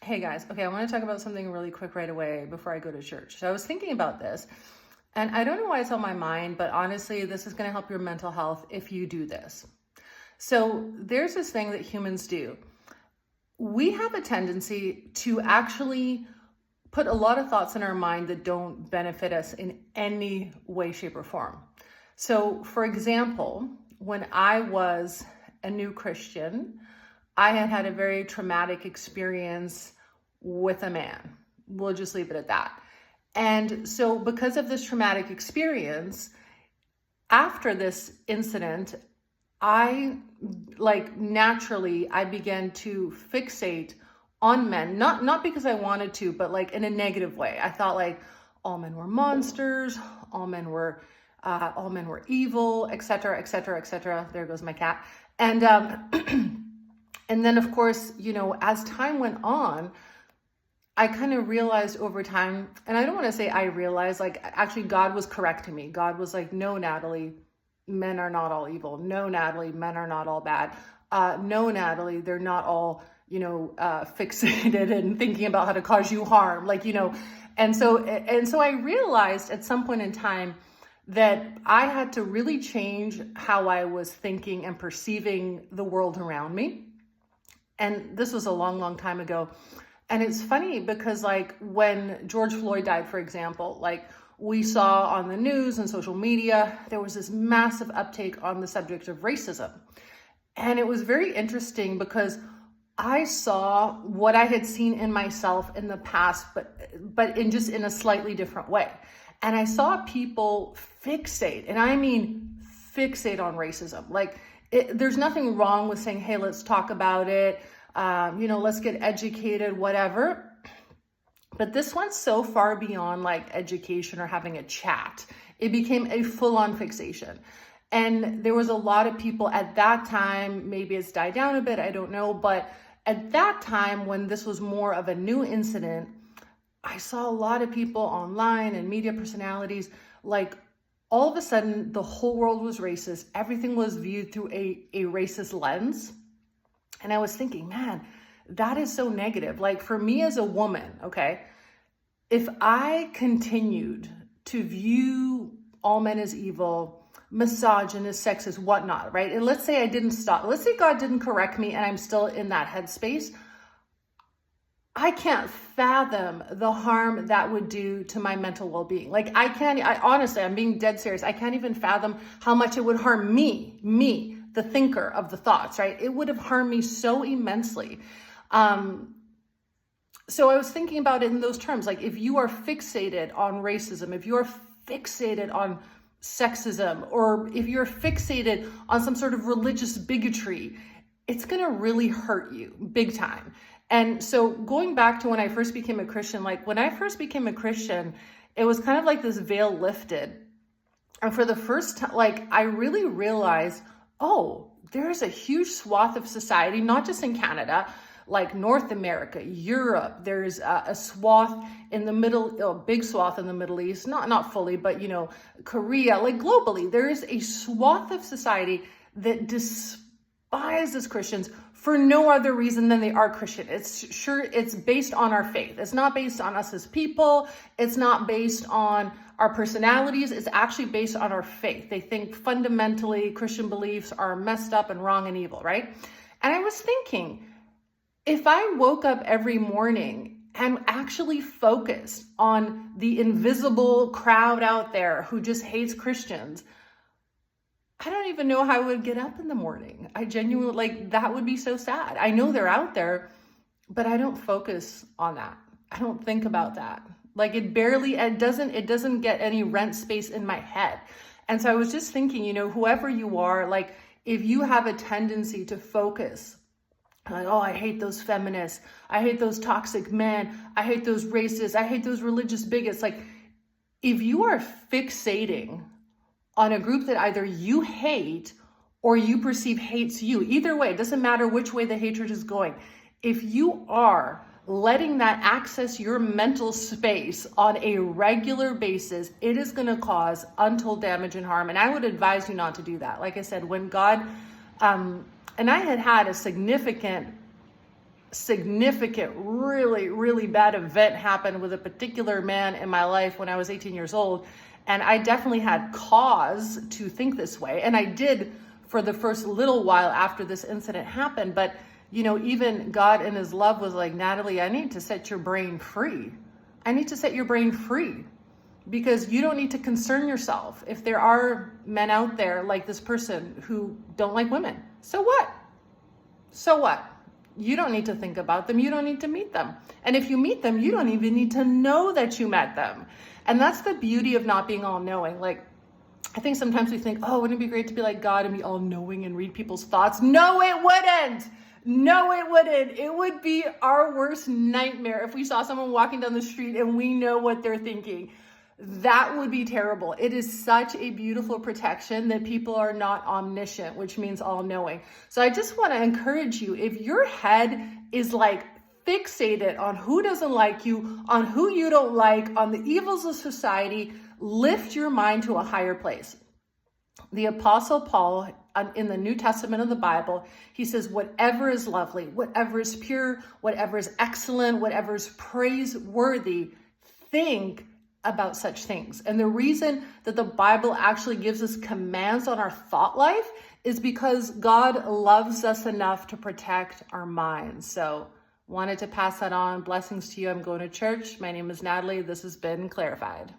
Hey guys, okay, I want to talk about something really quick right away before I go to church. So I was thinking about this, and I don't know why it's on my mind, but honestly, this is going to help your mental health if you do this. So there's this thing that humans do. We have a tendency to actually put a lot of thoughts in our mind that don't benefit us in any way, shape, or form. So, for example, when I was a new Christian, I had had a very traumatic experience with a man. We'll just leave it at that. And so, because of this traumatic experience, after this incident, I naturally I began to fixate on men, not because I wanted to, but like in a negative way. I thought like all men were monsters, all men were evil, etc., etc., etc. There goes my cat. And and then of course, as time went on, I kind of realized over time, and I don't want to say I realized, like actually God was correcting me. God was like, no, Natalie, men are not all evil. No, Natalie, men are not all bad. No, Natalie, they're not all, fixated and thinking about how to cause you harm. And so I realized at some point in time that I had to really change how I was thinking and perceiving the world around me. And this was a long, long time ago. And it's funny because like when George Floyd died, for example, like we saw on the news and social media, there was this massive uptake on the subject of racism. And it was very interesting because I saw what I had seen in myself in the past, but in a slightly different way. And I saw people fixate, and I mean fixate on racism. There's nothing wrong with saying, hey, let's talk about it. Let's get educated, whatever. But this went so far beyond like education or having a chat. It became a full-on fixation. And there was a lot of people at that time, maybe it's died down a bit, I don't know. But at that time, when this was more of a new incident, I saw a lot of people online and media personalities, like all of a sudden the whole world was racist. Everything was viewed through a racist lens. And I was thinking, man, that is so negative. Like for me as a woman, okay, if I continued to view all men as evil, misogynist, sexist, whatnot, right? And let's say I didn't stop. Let's say God didn't correct me and I'm still in that headspace. I can't fathom the harm that would do to my mental well-being. Honestly, I'm being dead serious. I can't even fathom how much it would harm me, the thinker of the thoughts, right? It would have harmed me so immensely. So I was thinking about it in those terms. Like if you are fixated on racism, if you're fixated on sexism, or if you're fixated on some sort of religious bigotry, it's going to really hurt you big time. And so going back to when I first became a Christian, it was kind of like this veil lifted. And for the first time, I really realized, oh, there's a huge swath of society, not just in Canada, like North America, Europe. There's a swath in the middle, a big swath in the Middle East, not fully, but Korea, like globally, there is a swath of society that despises Christians for no other reason than they are Christian. It's based on our faith. It's not based on us as people. It's not based on our personalities. It's actually based on our faith. They think fundamentally Christian beliefs are messed up and wrong and evil, right? And I was thinking, if I woke up every morning and actually focused on the invisible crowd out there who just hates Christians, I don't even know how I would get up in the morning. I genuinely, that would be so sad. I know they're out there, but I don't focus on that. I don't think about that. It doesn't get any rent space in my head. And so I was just thinking, whoever you are, if you have a tendency to focus, oh, I hate those feminists, I hate those toxic men, I hate those racists, I hate those religious bigots. If you are fixating on a group that either you hate or you perceive hates you, either way, it doesn't matter which way the hatred is going. If you are letting that access your mental space on a regular basis, it is going to cause untold damage and harm. And I would advise you not to do that. Like I said, when God, and I had a significant significant, really, really bad event happened with a particular man in my life when I was 18 years old. And I definitely had cause to think this way. And I did for the first little while after this incident happened. But, even God in his love was like, Natalie, I need to set your brain free. I need to set your brain free because you don't need to concern yourself. If there are men out there like this person who don't like women, so what? So what? You don't need to think about them. You don't need to meet them. And if you meet them, you don't even need to know that you met them. And that's the beauty of not being all knowing. Like, I think sometimes we think, oh, wouldn't it be great to be like God and be all knowing and read people's thoughts? No, it wouldn't. No, it wouldn't. It would be our worst nightmare if we saw someone walking down the street and we know what they're thinking. That would be terrible. It is such a beautiful protection that people are not omniscient, which means all knowing. So I just want to encourage you, if your head is like fixated on who doesn't like you, on who you don't like, on the evils of society, lift your mind to a higher place. The Apostle Paul in the New Testament of the Bible, he says, whatever is lovely, whatever is pure, whatever is excellent, whatever is praiseworthy, think about such things. And the reason that the Bible actually gives us commands on our thought life is because God loves us enough to protect our minds. So wanted to pass that on. Blessings to you. I'm going to church. My name is Natalie. This has been Clarified.